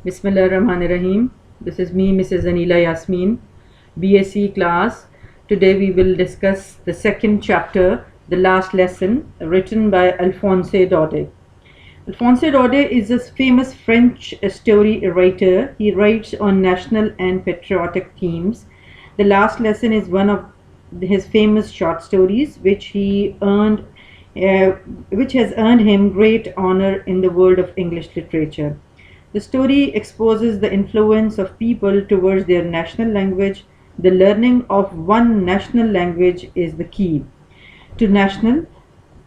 Bismillahirrahmanirrahim. This is me, Mrs. Anila Yasmin, B.Sc class. Today we will discuss the second chapter, the last lesson, written by Alphonse Daudet. Alphonse Daudet is a famous French story writer. He writes on national and patriotic themes. The last lesson is one of his famous short stories, uh, which has earned him great honor in the world of English literature. The story exposes the influence of people towards their national language. The learning of one national language is the key to national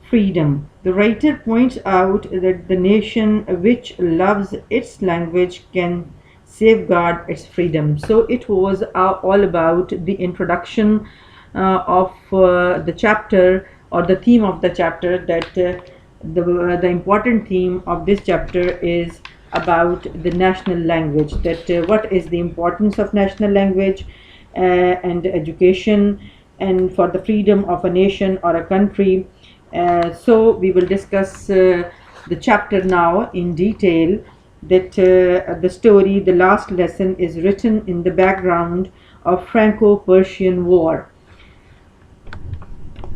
freedom. The writer points out that the nation which loves its language can safeguard its freedom. So it was all about the introduction of the chapter, or the theme of the chapter, that the important theme of this chapter is about the national language, that what is the importance of national language and education and for the freedom of a nation or a country. So we will discuss the chapter now in detail. That the story, the last lesson, is written in the background of Franco-Persian War.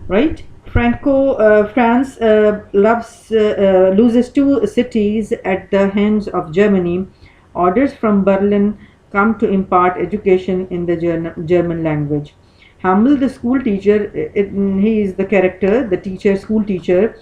Right? France loses two cities at the hands of Germany. Orders from Berlin come to impart education in the German language. Hamel, the school teacher, he is the character, the teacher, school teacher,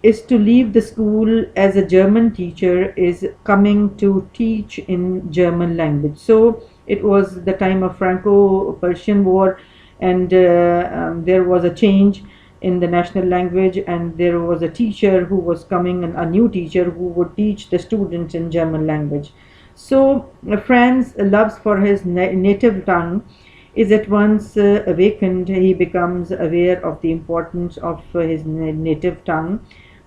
is to leave the school as a German teacher is coming to teach in German language. So it was the time of Franco-Persian War, and there was a change in the national language, and there was a teacher who was coming, and a new teacher who would teach the students in German language. So Franz loves for his native tongue is at once awakened. He becomes aware of the importance of his native tongue.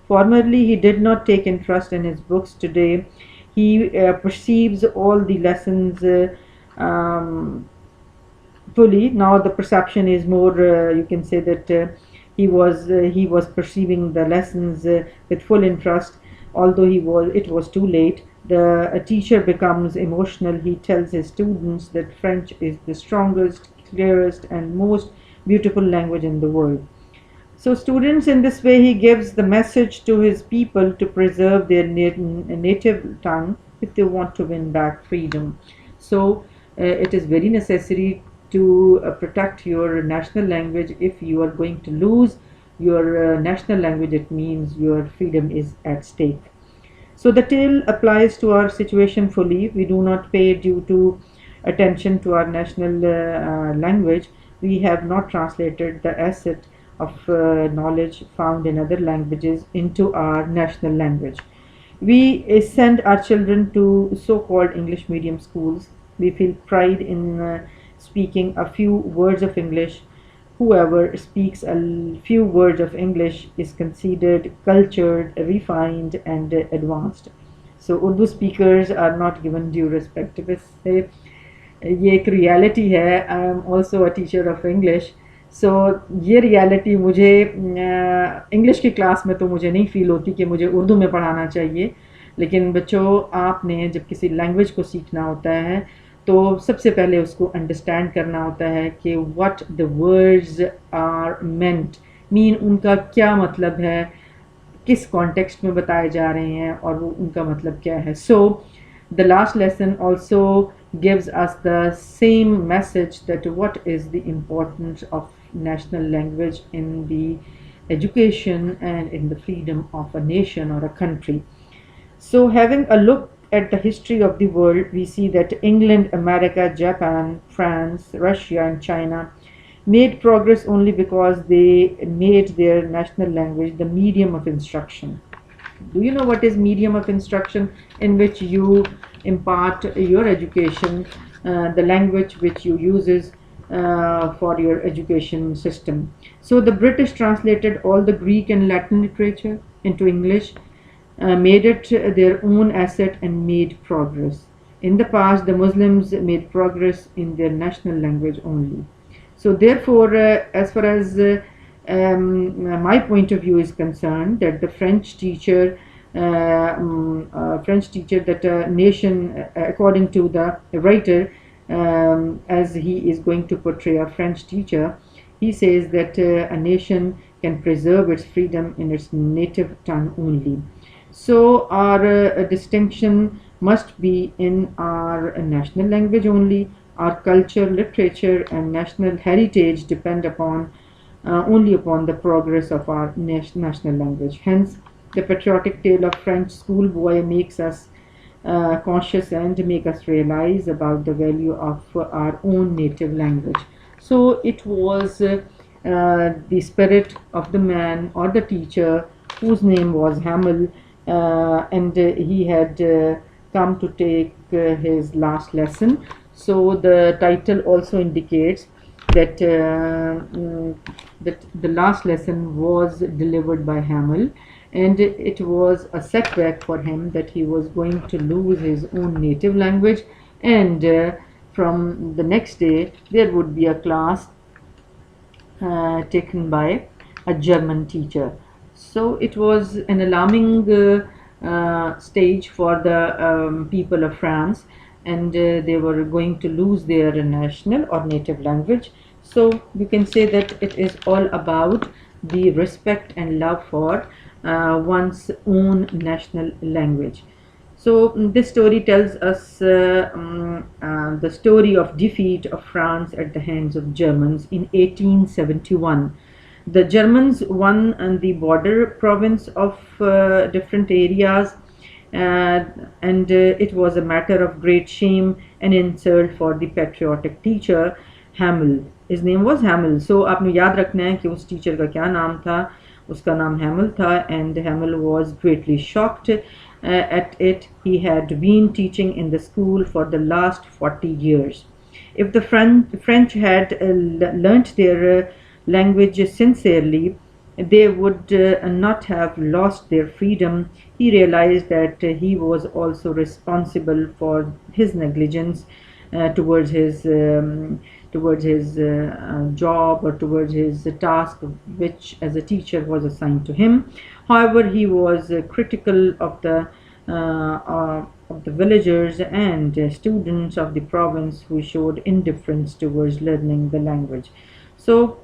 Formerly, he did not take interest in his books. Today, he perceives all the lessons fully. Now, the perception is more. You can say that he was perceiving the lessons with full interest. Although it was too late. The teacher becomes emotional. He tells his students that French is the strongest, clearest, and most beautiful language in the world. So, students, in this way, he gives the message to his people to preserve their native tongue if they want to win back freedom. So, it is very necessary to protect your national language. If you are going to lose your national language, it means your freedom is at stake. So the tale applies to our situation fully. We do not pay due to attention to our national language. We have not translated the asset of knowledge found in other languages into our national language. We send our children to so-called English medium schools. We feel pride in speaking a few words of English. Whoever speaks a few words of English is considered cultured, refined, and advanced. So Urdu speakers are not given due respect. वैसे ये एक reality है. I am also a teacher of English. So ये reality मुझे English की class में तो मुझे नहीं फील होती कि मुझे उर्दू में पढ़ाना चाहिए. लेकिन बच्चों, आपने जब किसी लैंग्वेज को सीखना होता है तो सबसे पहले उसको अंडरस्टैंड करना होता है कि what the words are meant, mean उनका क्या मतलब है, किस कॉन्टेक्स्ट में बताए जा रहे हैं और वो उनका मतलब क्या है. So the last lesson also gives us the same message that what is the importance of national language in the education and in the freedom of a nation or a country. So having a look at the history of the world, we see that England, America, Japan, France, Russia, and China made progress only because they made their national language the medium of instruction. Do you know what is medium of instruction? In which you impart your education, the language which you uses for your education system. So the British translated all the Greek and Latin literature into English, made it their own asset, and made progress. In the past, the Muslims made progress in their national language only. So therefore, as far as my point of view is concerned, that the French teacher French teacher, that a nation, according to the writer, as he is going to portray a French teacher, he says that a nation can preserve its freedom in its native tongue only. So our distinction must be in our national language only. Our culture, literature, and national heritage depend upon only upon the progress of our national language. Hence, the patriotic tale of French schoolboy makes us conscious and make us realize about the value of our own native language. So it was the spirit of the man or the teacher whose name was Hamel, and he had come to take his last lesson. So the title also indicates that that the last lesson was delivered by Hamel, and it was a setback for him that he was going to lose his own native language, and from the next day there would be a class taken by a German teacher. So it was an alarming stage for the people of France, and they were going to lose their national or native language. So you can say that it is all about the respect and love for one's own national language. So this story tells us the story of defeat of France at the hands of Germans in 1871. The Germans won the border province of different areas, and it was a matter of great shame and insult for the patriotic teacher Hamel. His name was Hamel. So आपने याद रखना है कि उस teacher का क्या नाम था. उसका नाम Hamel था, and Hamel was greatly shocked at it. He had been teaching in the school for the last 40 years. If the French had learnt their language sincerely, they would not have lost their freedom. He realized that he was also responsible for his negligence towards his job, or towards his task which as a teacher was assigned to him. However, he was critical of the villagers and students of the province who showed indifference towards learning the language. So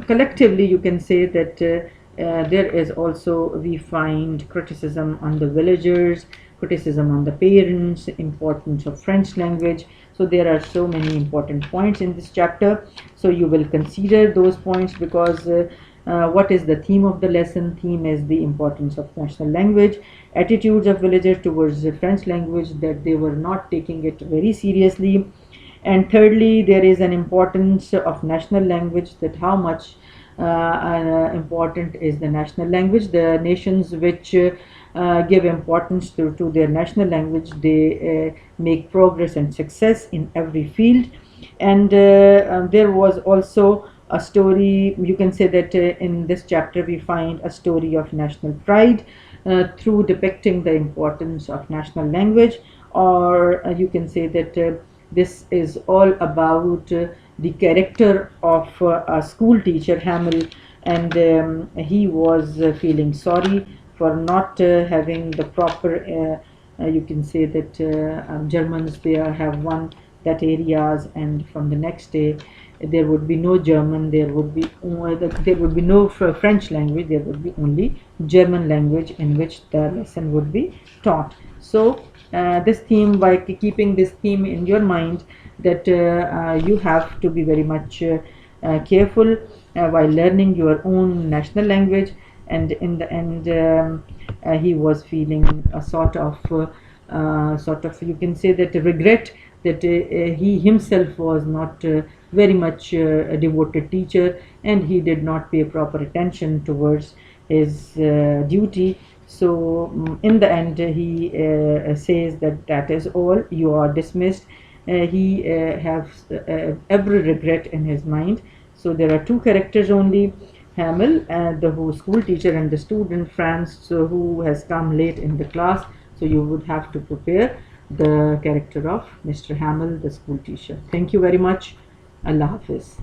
collectively you can say that there is also, we find criticism on the villagers, criticism on the parents, importance of French language. So there are so many important points in this chapter. So you will consider those points, because what is the theme of the lesson? Theme is the importance of national language, attitudes of villagers towards the French language, that they were not taking it very seriously. And thirdly, there is an importance of national language, that how much important is the national language. The nations which give importance to their national language, they make progress and success in every field. And there was also a story, you can say that in this chapter we find a story of national pride through depicting the importance of national language, or you can say that this is all about the character of a school teacher Hamel, and he was feeling sorry for not having the proper you can say that Germans there have won that areas, and from the next day there would be no German, there would be no French language, there would be only German language in which the lesson would be taught. So this theme, by keeping this theme in your mind, that you have to be very much careful while learning your own national language. And in the end he was feeling a sort of you can say that regret that he himself was not very much a devoted teacher, and he did not pay proper attention towards his duty. So in the end he says that that is all, you are dismissed. He has every regret in his mind. So there are two characters only, Hamel, the school teacher, and the student Franz, who has come late in the class. So you would have to prepare the character of Mr. Hamel, the school teacher. Thank you very much. Allah Hafiz.